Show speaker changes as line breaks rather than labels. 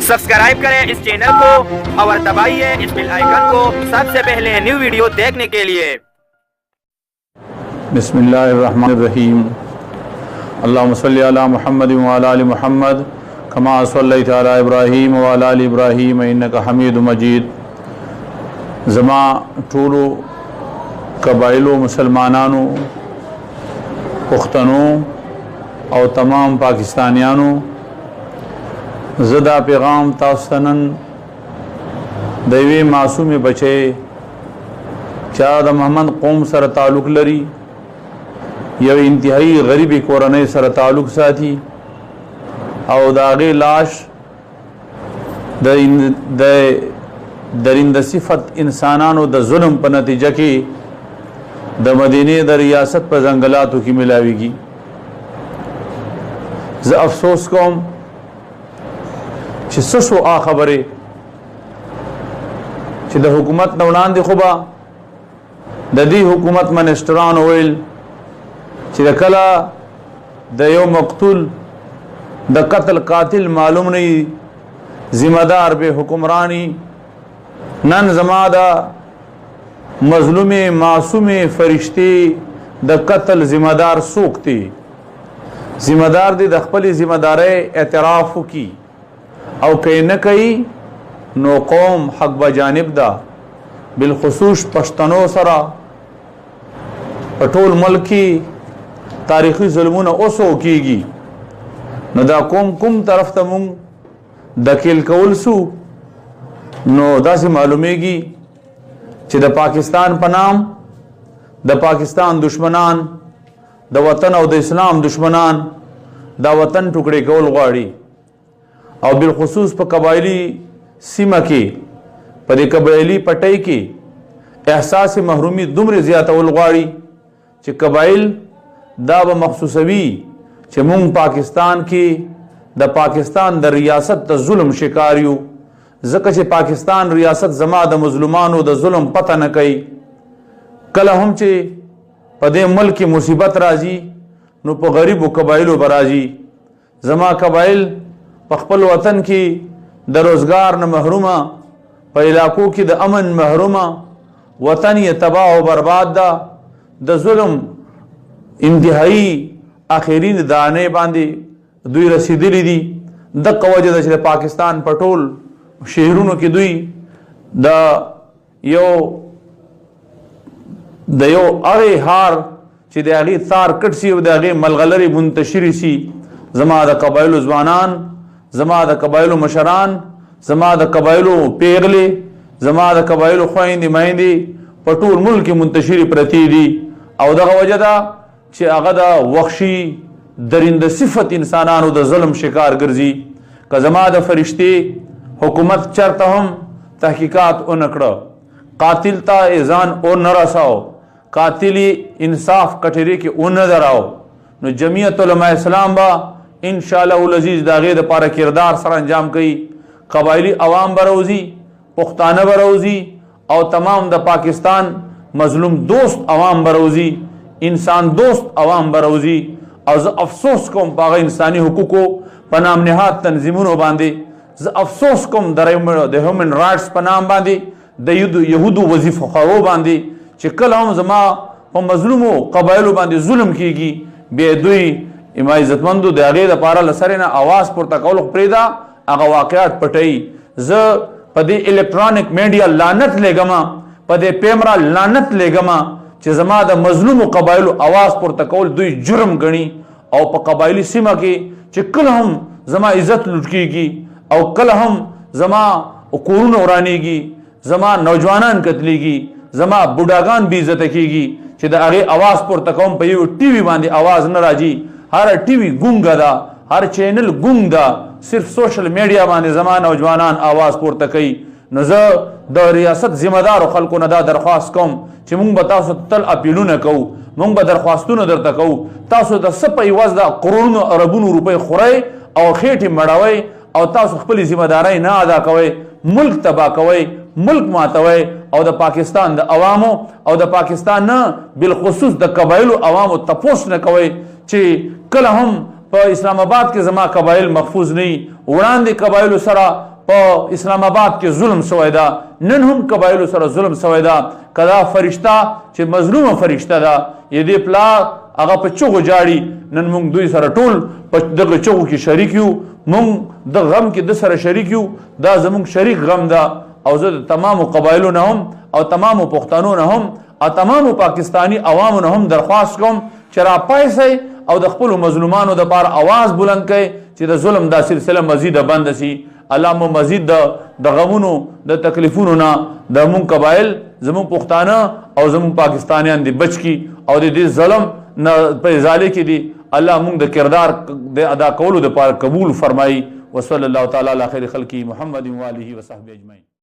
सब्सक्राइब करें इस चैनल को और दबाइए इस बेल आइकन को सबसे पहले न्यू वीडियो देखने के लिए।
बिस्मिल्लाहिर्रहमानिर्रहीम। अल्लाहुम्मा सल्लि अला मुहम्मद व अला आलि मुहम्मद कमा सल्लैता अला इब्राहीम व अला आलि इब्राहीम इन्नका हमीदुम मजीद। ज़मा टोलो कबाइलो मुसलमानानो पुख्तनो और तमाम पाकिस्तानियानो ज़दा पैगाम तास्तनन दैवे मासूम बचे चा द मोहम्मद कौम सर ताल्लुक़ लरी यह इंतहाई गरीबी कोरने सर ताल्लुक़ साथी और दागे लाश दरिंद सिफत इंसानानो द जुल्म पर नतीजा के द मदीने द रियासत पर जंगलातों की मिलावेगी। ज अफसोस कौम सो आ खबरे द हुकूमत नवनान दे खुबा दी हुकूमत मिनिस्टरान ओइल कला दयो मकतूल द कत्ल कातिल मालूम नहीं जिम्मेदार बे हुक्मरानी नन जमादा मजलूम मासूम फरिश्ते द कत्ल जिम्मेदार सूखती जिम्मेदार दी दखपली जिम्मेदार एतराफ़ की और कहीं न कहीं नो कौम हक बजानिब दा बिलखसूस पश्तनो सरा पटोल मुल्क की तारीखी जुल्मों ने ओसो कीगी न दा कौम कुम तरफ तमुंग दकील कौलसू नो दा से मालूमेगी कि द पाकिस्तान पनाम द पाकिस्तान दुश्मनान द वतन और द इस्लाम दुश्मनान द वतन टुकड़े कौल गाड़ी और बिलखसूस पर कबायली सीमा के पर कबायली पटई के एहसास महरूमी दुमर ज़्यादा उलगाड़ी च कबाइल दा व मखसूसवी च मुंग पाकिस्तान के द पाकिस्तान द रियासत द जुल्म शिकारियो ज़क च पाकिस्तान रियासत जमा द मजलुमानो द जुल्म पता न कई कल हम चे पदे मुल्क की मुसीबत राजी नु प गरीब व कबाइलो बराजी जमा कबाइल पखपल वतन की द रोज़गार न महरूमा प इलाकों की द अमन महरूमा वतन ये तबाह व बर्बाद दा द जुल्म इंतहाई आखिरीन दाने बांधे दुई रसीदली दी द कवज द पाकिस्तान पटोल शहरों की दुई द यो अरे हार चिदागी तार कटसी उदागे मलगलरी मुंतशिरी सी जमा द कबाइल जवानान जमा द कबाइल मशरान जमा द कबाइल पेगले जमा द कबाइल ख्वाइंद माइंदी पटूल मुल्क की मुंतशिरी प्रति दी और द वजदा चे अगदा वख्शी दरिंद सिफत इंसानान द जुल्म शिकार गर्जी का जमा द फरिश्ते हुकूमत चरता हम तहकीकात ओ नकड़ कातिल ता एजान ओ न रसाओ कातिली इंसाफ कटरे के ओ न दराओ न जमीयत उलमा इस्लाम बा इंशाअल्लाह अज़ीज़ दागे द पारा किरदार सर अंजाम कई कबायली अवाम बरोज़ी पुख्ताना बरोज़ी और तमाम द पाकिस्तान मजलूम दोस्त अवाम बरोज़ी इंसान दोस्त अवाम बरोज़ी और अफसोस कम पागा इंसानी हुकूको पनाम नहाद तंजीमों बांधे अफसोस कम द ह्यूमन राइट्स पनाम बांधे द यहूदू वजीफ़ खरो बांधे चिकल हम जमा प मजलूमो कबायलो बांधे जुल्म कीगी बेदुई इमा इज्जतमंदो दागे द पारा लसरे ना आवाज़ पुरता कौल प्रेदा आगा वाक़यात पटई ज पदे इलेक्ट्रॉनिक मीडिया लानत लेगमा पदे पेमरा लानत लेगमा चे जमा द मजलूम कबाइलो आवाज़ पुरता कौल दुई जुर्म गणी और प कबाइली सीमा के चे कल हम जमा इज्जत लुटकीगी और कल हम जमा कोरून उरानीगी जमा नौजवानान कतलीगी जमा बुढ़ागान भी इज्जत कीगी चे द आगे आवाज़ पुरता कौम पे टीवी बांधे आवाज़ न राजी हर टीवी गुंग दा हर चैनल गुंग दा सिर्फ सोशल मीडिया बांधे जमा नौजवानान आवाज़ पुरता कई नज़ द रियासत जिम्मेदार खल्को नदा दरख्वास्त कौम चे मुंग बताओ तल अपीलू न कहू मुंग ब दरख्वास्तू न दरता कहू तासो द सब पैवाज दा करोड़ों अरबों रुपए खुराए और खेठी मड़ावे और तासो खपली जिम्मेदारी ना अदा कवे मुल्क तबाह कवे मुल्क मातवे और द पाकिस्तान द अवामो और द पाकिस्तान न बिलखसूस द कबाइल अवामो तपोस न कवे चे कल हम इस्लामाबाद के जमा कबाइल महफूज नहीं उड़ान दे कबाइल सरा په اسلام آباد کې ظلم شوی دا، نن هم قبایلو سره ظلم شوی دا. کدا فرشته چې مظلومه فرشته ده یې دې پلا هغه په چغو جاړي، نن موږ دوی سره ټول په دغه چغو کې شریک یو، موږ د غم کې د سره شریک یو، دا زموږ شریک غم ده. او زه د تمامو قبایلو نه هم او تمامو پښتنو نه هم او تمامو پاکستانی عوامو نه هم درخواست کوم چې را پایسئ او د خپلو مظلومانو دپاره آواز بلند کړئ چې د ظلم دا سلسله مزیده بنده سي. الله مو مزید د غمونو د تکلیفونو نه د مونږ قبایل زمونږ پښتانه او زمونږ پاکستانیان دي بچ کی او د دې ظلم نه په ازاله کې دي الله مونږ د کردار د ادا کولو دپاره قبول فرمایي. وصلی الله تعالی علی خیر خلقی محمد و آله و صحبه اجمعین.